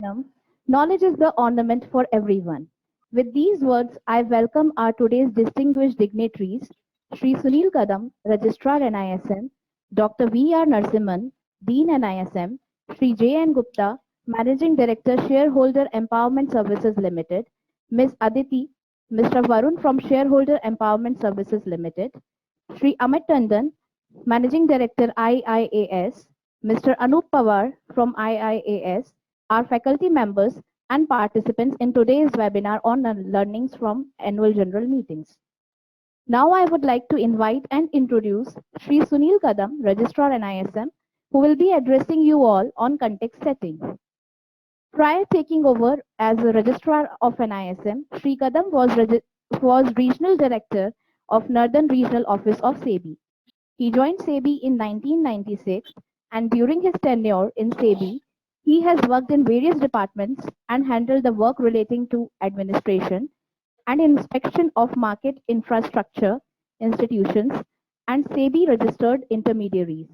Knowledge is the ornament for everyone. With these words, I welcome our today's distinguished dignitaries, Sri Sunil Kadam, Registrar NISM, Dr. V.R. Narasimhan, Dean NISM, Sri J.N. Gupta, Managing Director, Shareholder Empowerment Services Limited, Ms. Aditi, Mr. Varun from Shareholder Empowerment Services Limited, Sri Amit Tandon, Managing Director IIAS, Mr. Anup Pawar from IIAS, our faculty members and participants in today's webinar on learnings from annual general meetings. Now I would like to invite and introduce Sri Sunil Kadam, Registrar NISM, who will be addressing you all on context setting. Prior taking over as a Registrar of NISM, Sri Kadam was Regional Director of Northern Regional Office of SEBI. He joined SEBI in 1996, and during his tenure in SEBI, he has worked in various departments and handled the work relating to administration and inspection of market infrastructure institutions and SEBI registered intermediaries.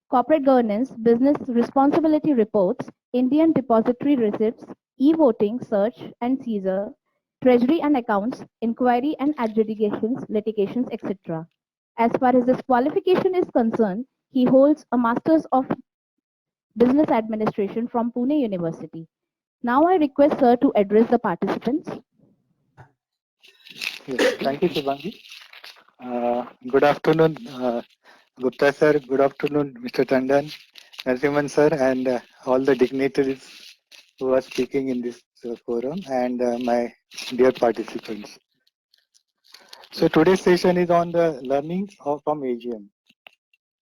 Corporate governance, business responsibility reports, Indian depository receipts, e-voting, search and seizure, treasury and accounts, inquiry and adjudications, litigations, etc. As far as this qualification is concerned, he holds a Master's of Business Administration from Pune University. Now I request Sir to address the participants. Yes, thank you, Shubhangi. Good afternoon, Gupta sir. Good afternoon, Mr. Tandon, Narasimhan sir, and all the dignitaries who are speaking in this forum, and my dear participants. So today's session is on the learnings from AGM.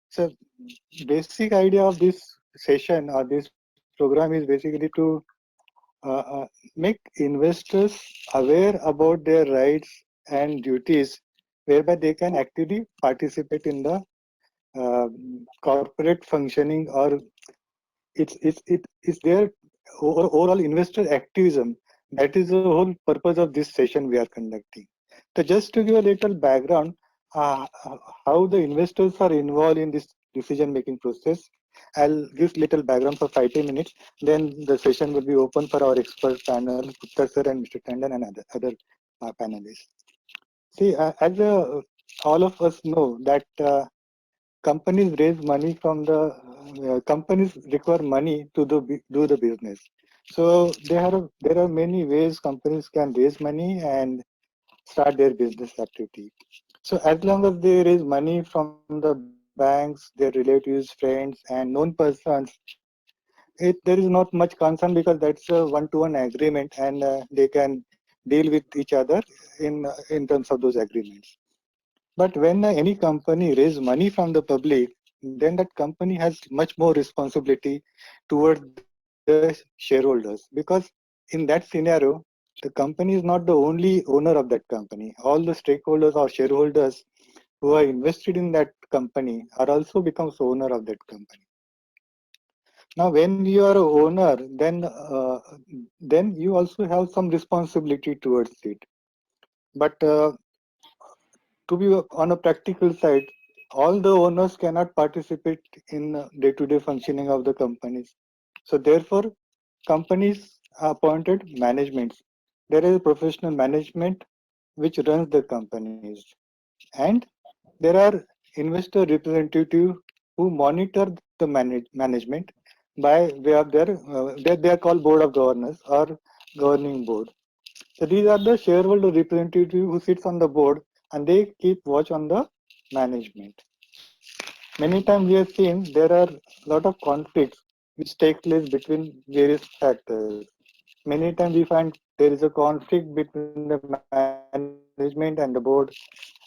So basic idea of this session or this program is basically to make investors aware about their rights and duties, whereby they can actively participate in the corporate functioning, or it's their overall investor activism. That is the whole purpose of this session we are conducting. So just to give a little background, how the investors are involved in this decision making process, I'll give little background for 5 10 minutes. Then the session will be open for our expert panel, Gupta sir and Mr. Tandon and other panelists. See, all of us know that companies raise money from the companies require money to do the business. So there are many ways companies can raise money and start their business activity. So as long as they raise money from the banks, their relatives, friends, and known persons, there is not much concern because that's a one-to-one agreement, and they can deal with each other in terms of those agreements. But when any company raises money from the public, then that company has much more responsibility towards the shareholders, because in that scenario, the company is not the only owner of that company. All the stakeholders or shareholders who are invested in that company are also becomes owner of that company. Now, when you are a owner, then you also have some responsibility towards it. But to be on a practical side, all the owners cannot participate in day-to-day functioning of the companies. So therefore, companies are appointed managements. There is a professional management which runs the companies, and there are investor representatives who monitor the management by way of they are called board of governors or governing board. So these are the shareholder representative who sits on the board and they keep watch on the management. Many times we have seen there are a lot of conflicts which take place between various factors. Many times we find there is a conflict between the management and the board.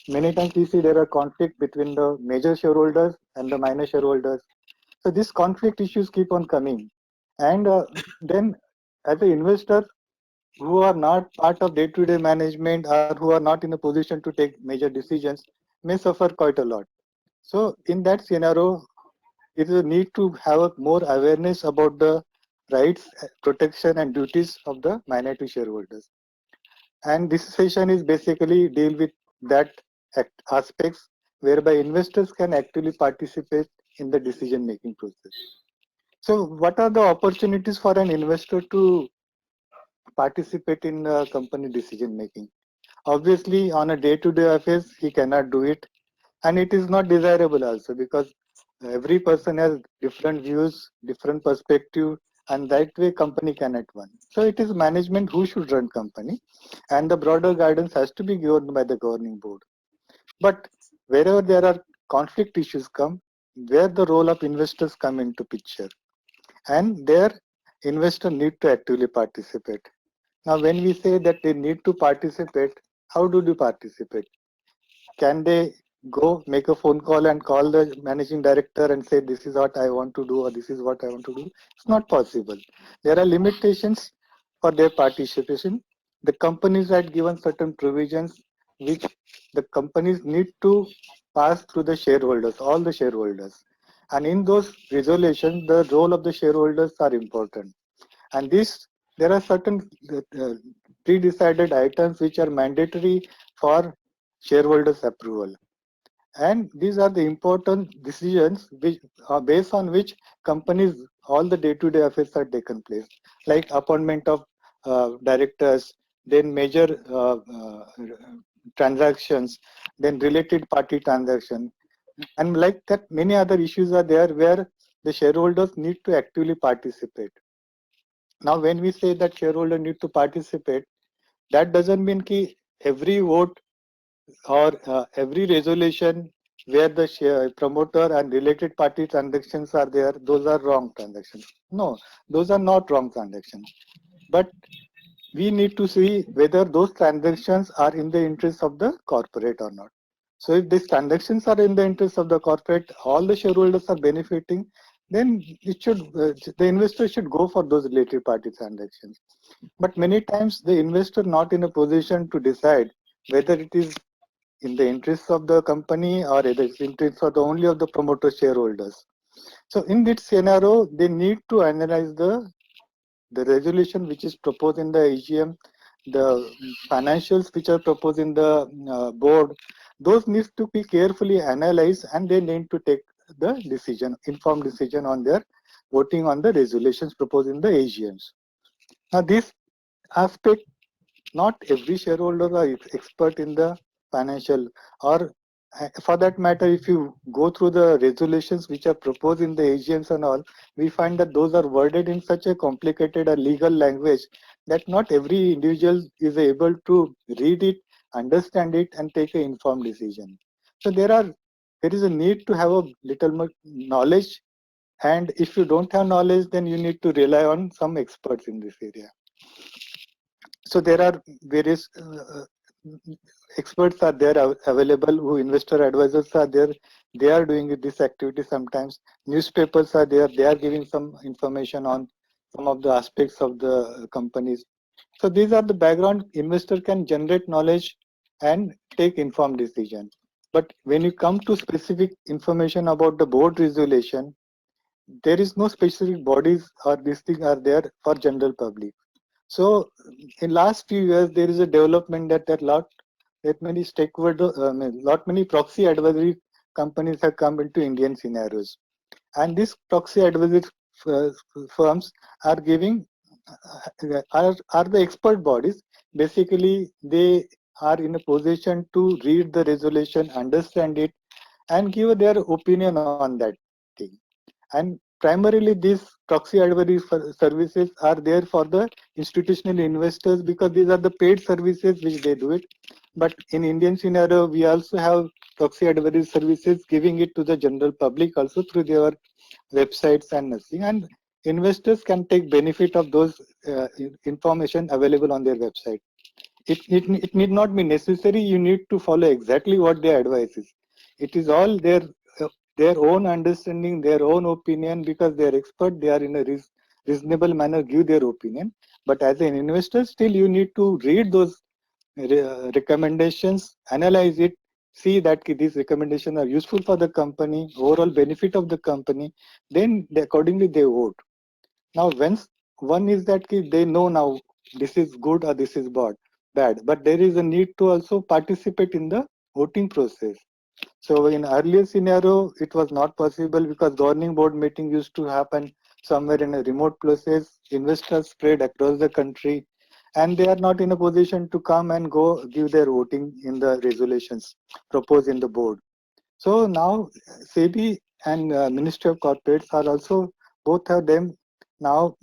Many times we see there are conflict between the major shareholders and the minor shareholders. So these conflict issues keep on coming. And then as an investor who are not part of day-to-day management or who are not in a position to take major decisions may suffer quite a lot. So in that scenario, it is a need to have a more awareness about the rights, protection and duties of the minority shareholders. And this session is basically deal with that aspects whereby investors can actually participate in the decision making process. So what are the opportunities for an investor to participate in company decision making? Obviously, on a day-to-day affairs, he cannot do it, and it is not desirable also because every person has different views, different perspective, and that way company cannot run. So it is management who should run company, and the broader guidance has to be given by the governing board. But wherever there are conflict issues come, where the role of investors come into picture, and there investor need to actively participate. Now, when we say that they need to participate, how do they participate? Can they go make a phone call and call the managing director and say, this is what I want to do or this is what I want to do? It's not possible. There are limitations for their participation. The companies had given certain provisions which the companies need to pass through the shareholders, all the shareholders. And in those resolutions, the role of the shareholders are important. And this, there are certain pre-decided items which are mandatory for shareholders approval, and these are the important decisions which are based on which companies all the day-to-day affairs are taken place, like appointment of directors, then major transactions, then related party transaction, and like that many other issues are there where the shareholders need to actively participate. Now when we say that shareholder need to participate, that doesn't mean ki every vote or every resolution where the share, promoter and related party transactions are there, those are wrong transactions. No, those are not wrong transactions. But we need to see whether those transactions are in the interest of the corporate or not. So if these transactions are in the interest of the corporate, all the shareholders are benefiting, then it should the investor should go for those related party transactions. But many times the investor not in a position to decide whether it is in the interests of the company or it is interest of the only of the promoter shareholders. So in this scenario, they need to analyze the resolution which is proposed in the AGM, the financials which are proposed in the board. Those needs to be carefully analyzed, and they need to take the decision, informed decision on their voting on the resolutions proposed in the AGMs. Now this aspect, not every shareholder are expert in the financial, or for that matter, if you go through the resolutions which are proposed in the AGMs and all, we find that those are worded in such a complicated or legal language that not every individual is able to read it, understand it, and take an informed decision. So there is a need to have a little more knowledge, and if you don't have knowledge, then you need to rely on some experts in this area. So there are various experts are there available, who investor advisors are there, they are doing this activity. Sometimes newspapers are there, they are giving some information on some of the aspects of the companies. So these are the background, investor can generate knowledge and take informed decision. But when you come to specific information about the board resolution, there is no specific bodies or these things are there for general public. So in last few years, there is a development that that many stakeholder, lot many proxy advisory companies have come into Indian scenarios, and these proxy advisory uh, firms are giving are the expert bodies. Basically, they are in a position to read the resolution, understand it, and give their opinion on that thing. And primarily these proxy advisory services are there for the institutional investors because these are the paid services which they do it. But in Indian scenario, we also have proxy advisory services giving it to the general public also through their websites and nothing. And investors can take benefit of those information available on their website. It need not be necessary you need to follow exactly what their advice is. It is all uh, their own understanding, their own opinion, because they are expert, they are in a reasonable manner give their opinion. But as an investor, still you need to read those recommendations, analyze it, see that these recommendations are useful for the company, overall benefit of the company, then accordingly they vote. Now, once one is that they know now this is good or this is bad, but there is a need to also participate in the voting process. So in earlier scenario, it was not possible because governing board meeting used to happen somewhere in a remote places, investors spread across the country, and they are not in a position to come and go give their voting in the resolutions proposed in the board. So now SEBI and Ministry of Corporates are also, both of them now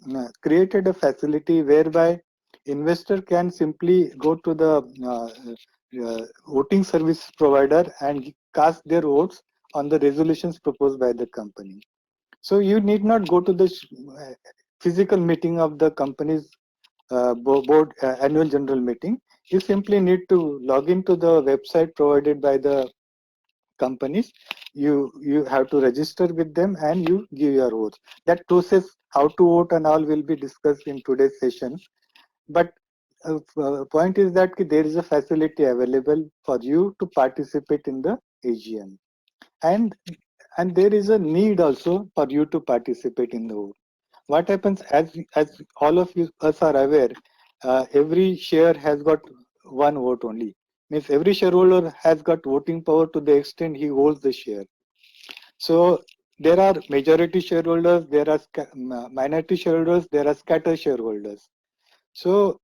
created a facility whereby investor can simply go to the voting service provider and cast their votes on the resolutions proposed by the company. So you need not go to the physical meeting of the company's board annual general meeting. You simply need to log into the website provided by the companies. You have to register with them and you give your votes. That process, how to vote and all, will be discussed in today's session. But point is that there is a facility available for you to participate in the AGM, and there is a need also for you to participate in the vote. What happens, as all of you us are aware, every share has got one vote only. Means every shareholder has got voting power to the extent he holds the share. So there are majority shareholders, there are minority shareholders, there are scatter shareholders. So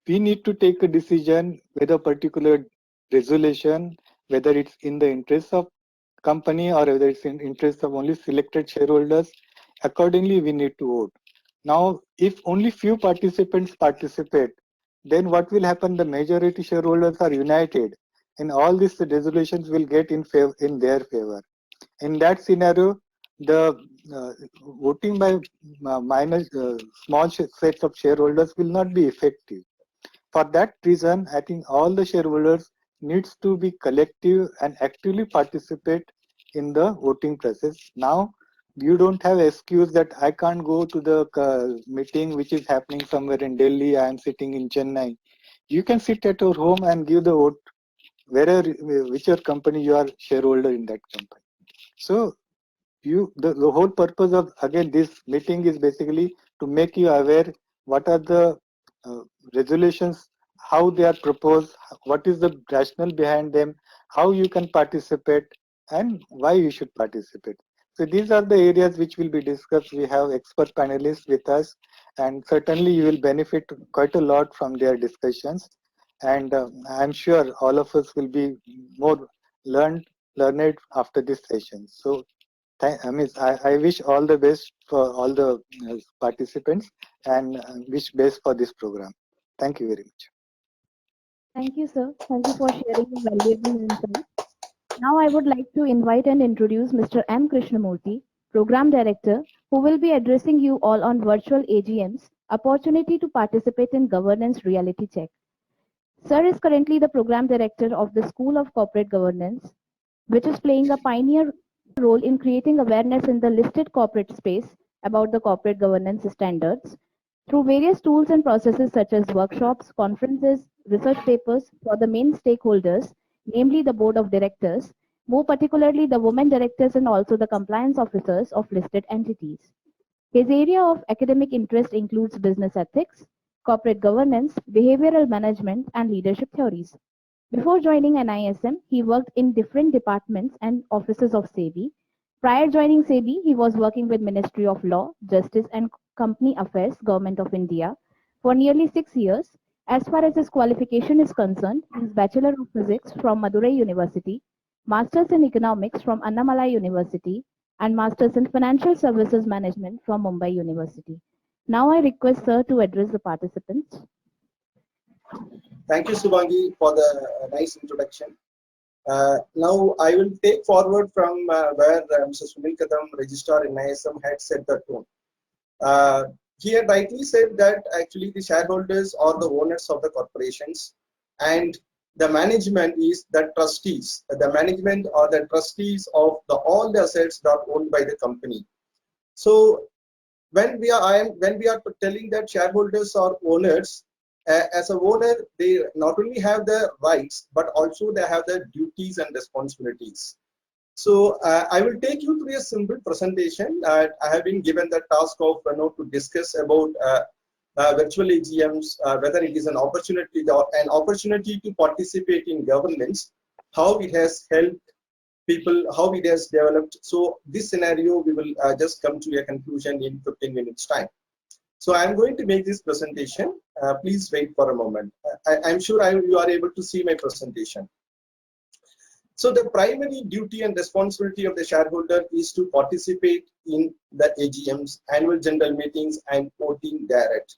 we need to take a decision whether particular resolution, whether it's in the interest of company or whether it's in interest of only selected shareholders. Accordingly, we need to vote. Now, if only few participants participate, then what will happen? The majority shareholders are united, and all these resolutions will get in their favor. In that scenario, the voting by small sets of shareholders will not be effective. For that reason, I think all the shareholders needs to be collective and actively participate in the voting process. Now, you don't have excuse that I can't go to the meeting which is happening somewhere in Delhi. I am sitting in Chennai. You can sit at your home and give the vote wherever, whichever company you are shareholder in that company. So the whole purpose of again this meeting is basically to make you aware what are the uh, resolutions, how they are proposed, what is the rationale behind them, how you can participate, and why you should participate. So these are the areas which will be discussed. We have expert panelists with us, and certainly you will benefit quite a lot from their discussions. And I'm sure all of us will be more learned after this session. So I wish all the best for all the participants, and wish best for this program. Thank you very much. Thank you, sir. Thank you for sharing your valuable insights. Now I would like to invite and introduce Mr. M. Krishnamurthy, Program Director, who will be addressing you all on virtual AGMs, opportunity to participate in governance reality check. Sir is currently the Program Director of the School of Corporate Governance, which is playing a pioneer role in creating awareness in the listed corporate space about the corporate governance standards through various tools and processes such as workshops, conferences, research papers for the main stakeholders, namely the board of directors, more particularly the women directors and also the compliance officers of listed entities. His area of academic interest includes business ethics, corporate governance, behavioral management, and leadership theories. Before joining NISM, he worked in different departments and offices of SEBI. Prior joining SEBI, he was working with Ministry of Law, Justice and Company Affairs, Government of India, for nearly 6 years. As far as his qualification is concerned, he is Bachelor of Physics from Madurai University, Masters in Economics from Annamalai University, and Masters in Financial Services Management from Mumbai University. Now I request Sir to address the participants. Thank you, Subhangi, for the nice introduction. Now, I will take forward from where Mr. Sunil Kadam, Registrar in ISM, had set the tone. He had rightly said that actually the shareholders are the owners of the corporations, and the management is the trustees. The management are the trustees of all the assets that are owned by the company. So when we are telling that shareholders are owners, as a owner, they not only have the rights but also they have the duties and responsibilities. So I will take you through a simple presentation. I have been given the task of to discuss about virtual AGMs, whether it is an opportunity to participate in governance, how it has helped people, how it has developed. So this scenario, we will just come to a conclusion in 15 minutes time. So I'm going to make this presentation. Please wait for a moment. I'm sure you are able to see my presentation. So the primary duty and responsibility of the shareholder is to participate in the AGMs, annual general meetings, and voting direct.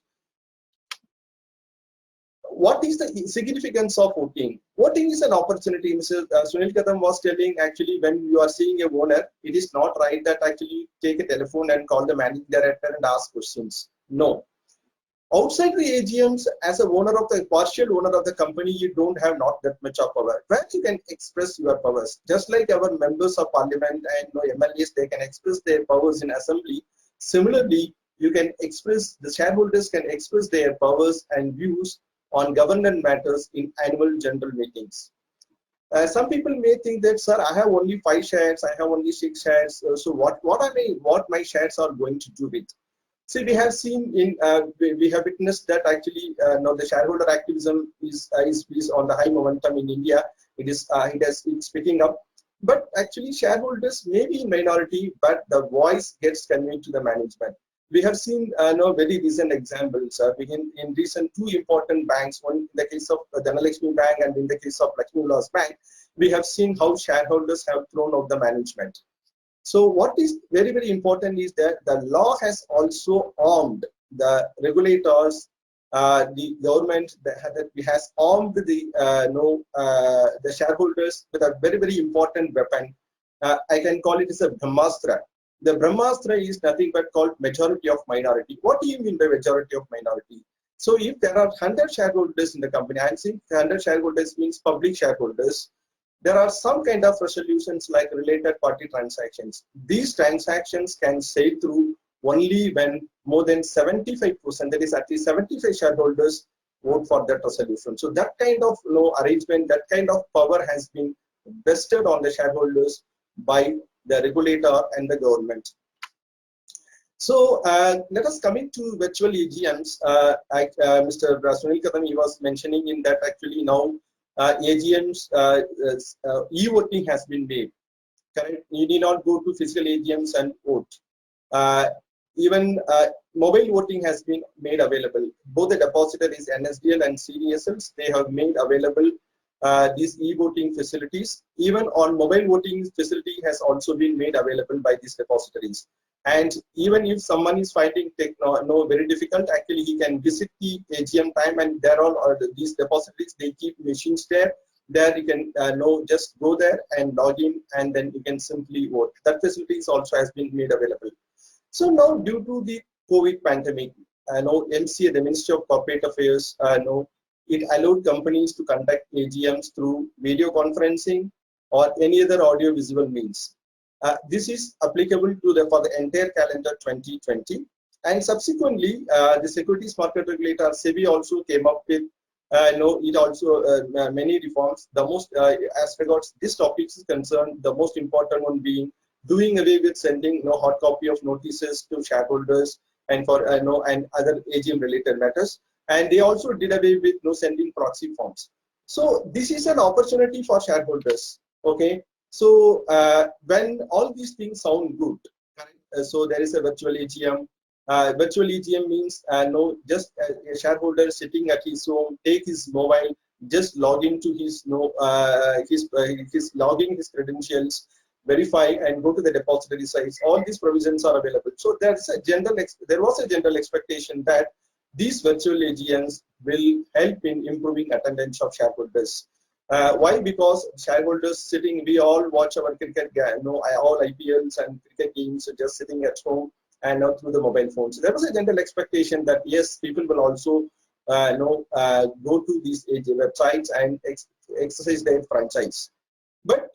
What is the significance of voting? Voting is an opportunity. Mr. Sunil Kadam was telling, actually, when you are seeing a owner, it is not right that actually take a telephone and call the managing director and ask questions. No. Outside the AGMs, as a owner of the partial owner of the company, you don't have not that much of power. Where you can express your powers, just like our members of parliament and MLAs, they can express their powers in assembly. Similarly, you can express, the shareholders can express their powers and views on governance matters in annual general meetings. Some people may think that, sir, I have only 5 shares, I have only 6 shares. So what my shares are going to do with? See, we have seen in we have witnessed that actually now the shareholder activism is on the high momentum in India. It's picking up, but actually shareholders may be in minority, but the voice gets conveyed to the management. We have seen very recent examples. In recent 2 important banks, one in the case of Dhanalakshmi Bank and in the case of Lakshmi Vilas Bank, we have seen how shareholders have thrown out the management. So what is very, very important is that the law has also armed the regulators, the government that has armed the shareholders with a very, very important weapon. I can call it as a Brahmastra. The Brahmastra is nothing but called majority of minority. What do you mean by majority of minority? So if there are 100 shareholders in the company, I'm saying 100 shareholders means public shareholders, there are some kind of resolutions like related party transactions. These transactions can sail through only when more than 75%, that is at least 75 shareholders vote for that resolution. So that kind of arrangement, that kind of power has been vested on the shareholders by the regulator and the government. So let us come into virtual AGMs. Mr. Sunil Kadam, he was mentioning in that actually now AGMs, e-voting has been made. Correct? You need not go to physical AGMs and vote. Even mobile voting has been made available. Both the depositories, NSDL and CDSLs, they have made available these e-voting facilities. Even on mobile voting facility has also been made available by these depositories. And even if someone is finding very difficult, actually he can visit the AGM time, and there are these depositories, they keep machines there. There you can just go there and log in, and then you can simply vote. That facilities also has been made available. So now due to the COVID pandemic, MCA, the Ministry of Corporate Affairs, it allowed companies to conduct AGMs through video conferencing or any other audio visual means. This is applicable to for the entire calendar 2020, and subsequently the Securities Market Regulator SEBI also came up with it also many reforms. The most as regards this topic is concerned, the most important one being doing away with sending hard copy of notices to shareholders and for and other AGM related matters, and they also did away with sending proxy forms. So this is an opportunity for shareholders. Okay. So when all these things sound good, so there is a virtual AGM. Virtual AGM means just a shareholder sitting at his home, take his mobile, just log into his logging his credentials, verify, and go to the depository sites. All these provisions are available. So there was a general expectation that these virtual AGMs will help in improving attendance of shareholders. Why? Because shareholders sitting, we all watch our cricket game, all IPLs and cricket games just sitting at home and not through the mobile phone. So there was a general expectation that yes, people will also go to these websites and exercise their franchise. But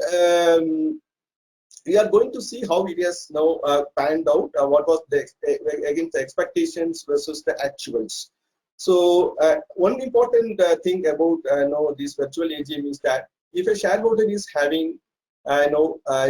we are going to see how it has now panned out. What was against the expectations versus the actuals. So one important thing about this virtual AGM is that if a shareholder is having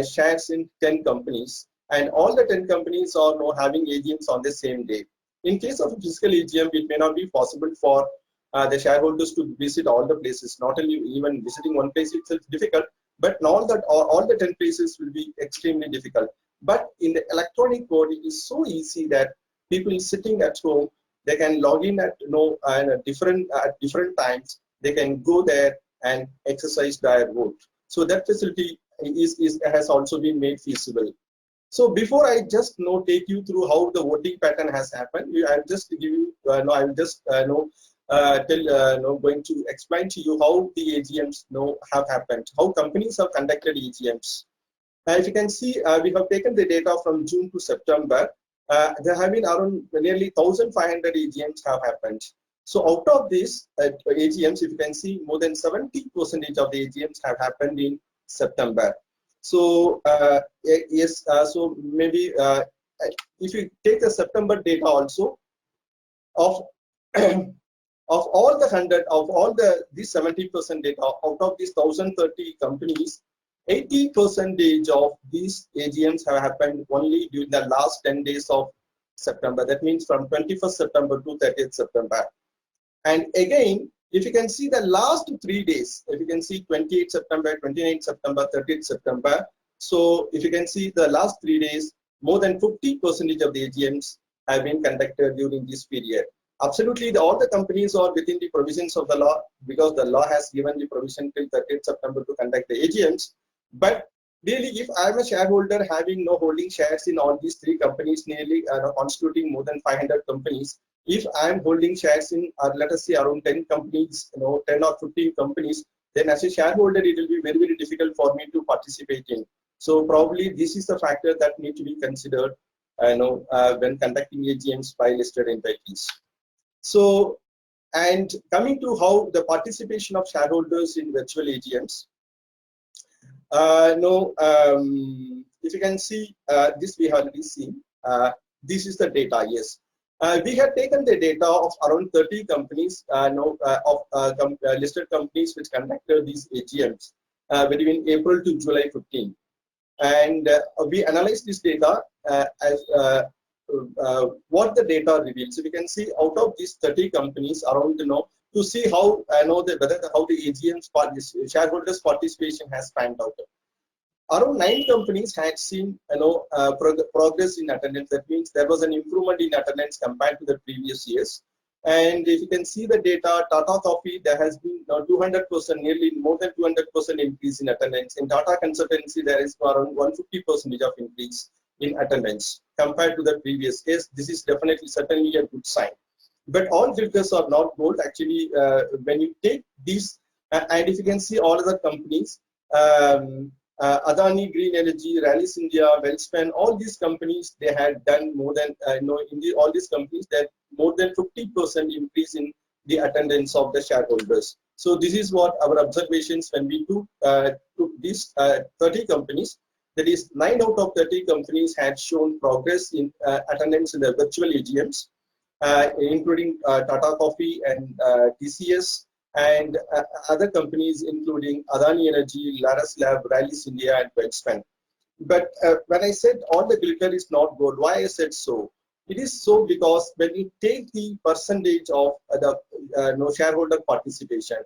shares in 10 companies and all the 10 companies are having AGMs on the same day, in case of a physical AGM, it may not be possible for the shareholders to visit all the places. Not only even visiting one place itself is difficult, but not that all the 10 places will be extremely difficult. But in the electronic vote, it is so easy that people sitting at home, they can log in at different times. They can go there and exercise their vote. So that facility has also been made feasible. So before I just take you through how the voting pattern has happened, I'll just give you I will just going to explain to you how the AGMs have happened, how companies have conducted AGMs. If you can see, we have taken the data from June to September. There have been around nearly 1,500 AGMs have happened. So out of these AGMs, if you can see, more than 70% of the AGMs have happened in September. So yes, so maybe if you take the September data also of of all the 100 of all these 70% data, out of these 1,030 companies, 80% of these AGMs have happened only during the last 10 days of September. That means from 21st September to 30th September. And again, if you can see the last 3 days, if you can see 28th September, 29th September, 30th September. So if you can see the last 3 days, more than 50% of the AGMs have been conducted during this period. Absolutely, all the companies are within the provisions of the law, because the law has given the provision till 30th September to conduct the AGMs. But really, if I'm a shareholder having no holding shares in all these 3 companies, nearly constituting more than 500 companies, if I'm holding shares in, let us say, around 10 companies, 10 or 15 companies, then as a shareholder, it will be very, very difficult for me to participate in. So probably this is the factor that need to be considered, when conducting AGMs by listed entities. So, and coming to how the participation of shareholders in virtual AGMs. If you can see, this we have already seen. This is the data, yes. We had taken the data of around 30 companies, listed companies which conducted these AGMs between April to July 15. And we analyzed this data as what the data reveals. So we can see out of these 30 companies around, to see how how the AGMs shareholders participation has panned out. Around 9 companies had seen progress in attendance. That means there was an improvement in attendance compared to the previous years. And if you can see the data, Tata Coffee, there has been 200%, nearly more than 200% increase in attendance. In Tata Consultancy, there is around 150% of increase in attendance compared to the previous years. This is definitely certainly a good sign. But all filters are not gold. Actually, when you take these, and if you can see all other companies, Adani Green Energy, Rallis India, Welspun, all these companies, they had done more than, all these companies, that more than 50% increase in the attendance of the shareholders. So this is what our observations when we took these 30 companies, that is 9 out of 30 companies had shown progress in attendance in the virtual AGMs, including Tata Coffee and TCS, and other companies including Adani Energy, Laurus Labs, Rallis India, and Welspun. But when I said all the glitter is not gold, why I said so? It is so because when you take the percentage of the shareholder participation,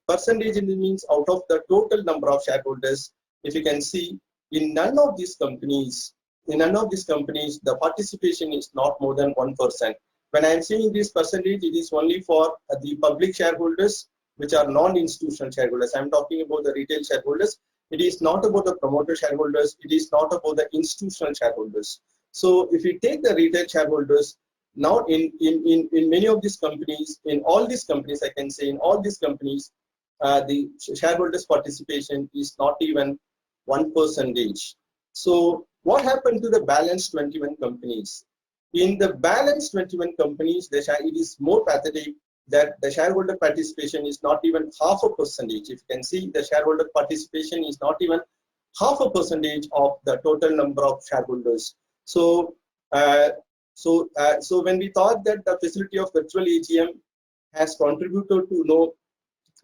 percentage means out of the total number of shareholders. If you can see, in none of these companies, the participation is not more than 1%. When I am saying this percentage, it is only for the public shareholders, which are non-institutional shareholders. I am talking about the retail shareholders. It is not about the promoter shareholders. It is not about the institutional shareholders. So if you take the retail shareholders, now in many of these companies, in all these companies, I can say in all these companies, the shareholders participation is not even 1%. So what happened to the balance 21 companies? In the balance 21 companies, it is more pathetic that the shareholder participation is not even 0.5%. If you can see, the shareholder participation is not even 0.5% of the total number of shareholders. So, so when we thought that the facility of virtual AGM has contributed to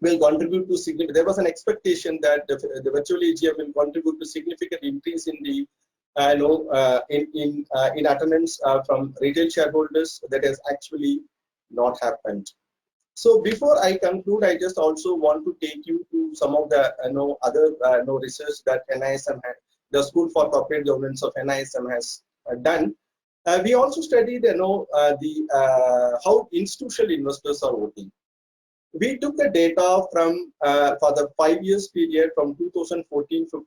will contribute to significant, there was an expectation that the virtual AGM will contribute to significant increase in the in attendance from retail shareholders. That has actually not happened. So before I conclude, I just also want to take you to some of the other research that NISM had, the School for Corporate Governance of NISM has done. We also studied how institutional investors are voting. We took the data from for the 5 years period from 2014-15 to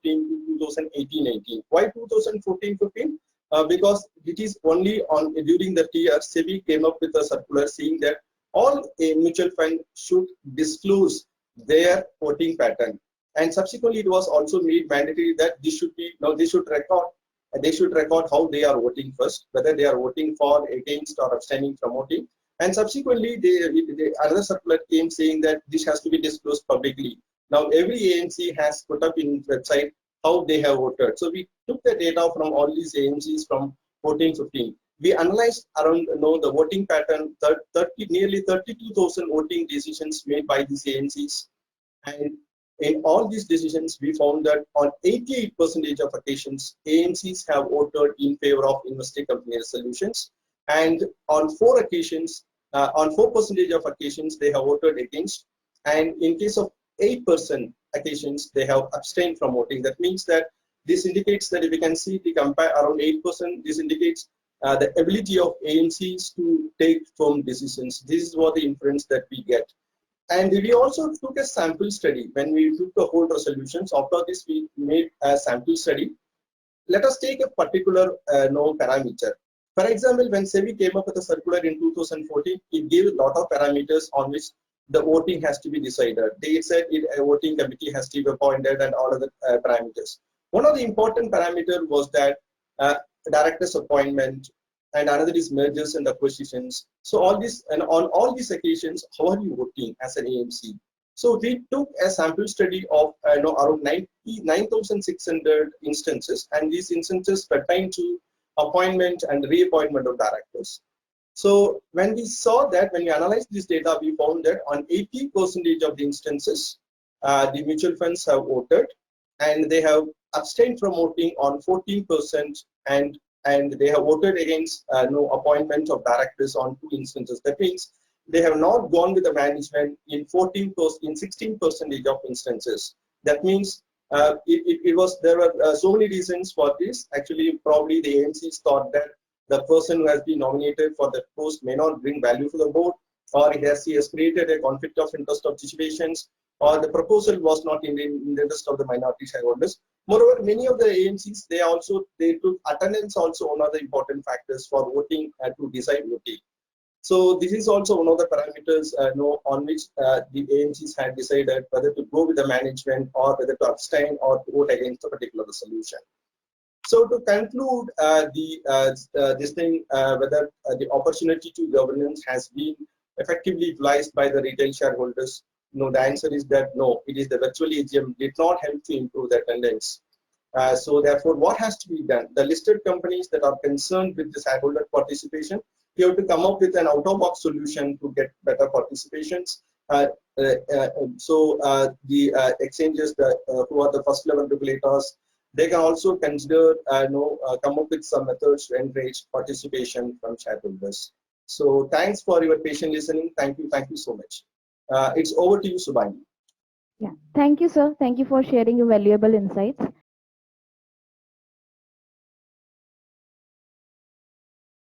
2018-18. Why 2014-15? Because it is only on during that year SEBI came up with a circular saying that all a mutual fund should disclose their voting pattern, and subsequently it was also made mandatory that this should be now they should record how they are voting first, whether they are voting for, against, or abstaining from voting. And subsequently, another circular came saying that this has to be disclosed publicly. Now, every AMC has put up in its website how they have voted. So we took the data from all these AMCs from 14-15. We analyzed around the voting pattern, nearly 32,000 voting decisions made by these AMCs. And in all these decisions, we found that on 88% of occasions, AMCs have voted in favor of investor company resolutions. And on 4 occasions, on 4% of occasions, they have voted against. And in case of 8% occasions, they have abstained from voting. That means that this indicates that if you can see the compare around 8%, this indicates the ability of AMCs to take firm decisions. This is what the inference that we get. And we also took a sample study when we took the whole resolutions. After this, we made a sample study. Let us take a particular parameter. For example, when SEBI came up with a circular in 2014, it gave a lot of parameters on which the voting has to be decided. They said a voting committee has to be appointed and all other parameters. One of the important parameters was that director's appointment, and another is mergers and acquisitions. So all this, and on all these occasions, how are you voting as an AMC? So we took a sample study of around 9,600 instances, and these instances pertain to appointment and reappointment of directors. So when we saw that, when we analyzed this data, we found that on 80% of the instances, the mutual funds have voted, and they have abstained from voting on 14%, and they have voted against no appointment of directors on 2 instances. That means they have not gone with the management in 16% of instances. That means there were so many reasons for this. Actually, probably the AMCs thought that the person who has been nominated for that post may not bring value to the board, or he has created a conflict of interest of situations, or the proposal was not in the interest of the minority shareholders. Moreover, many of the AMCs, they took attendance also one of the important factors for voting to decide voting. So this is also one of the parameters on which the AMCs had decided whether to go with the management or whether to abstain or to vote against a particular resolution. So to conclude whether the opportunity to governance has been effectively utilized by the retail shareholders, no, the answer is that no, it is the virtual AGM did not help to improve the attendance. So therefore, what has to be done? The listed companies that are concerned with the shareholder participation, you have to come up with an out-of-box solution to get better participations. The exchanges who are the first level regulators, they can also consider come up with some methods to encourage participation from shareholders. So thanks for your patient listening. Thank you so much. It's over to you, Subhani. Yeah, thank you, sir. Thank you for sharing your valuable insights.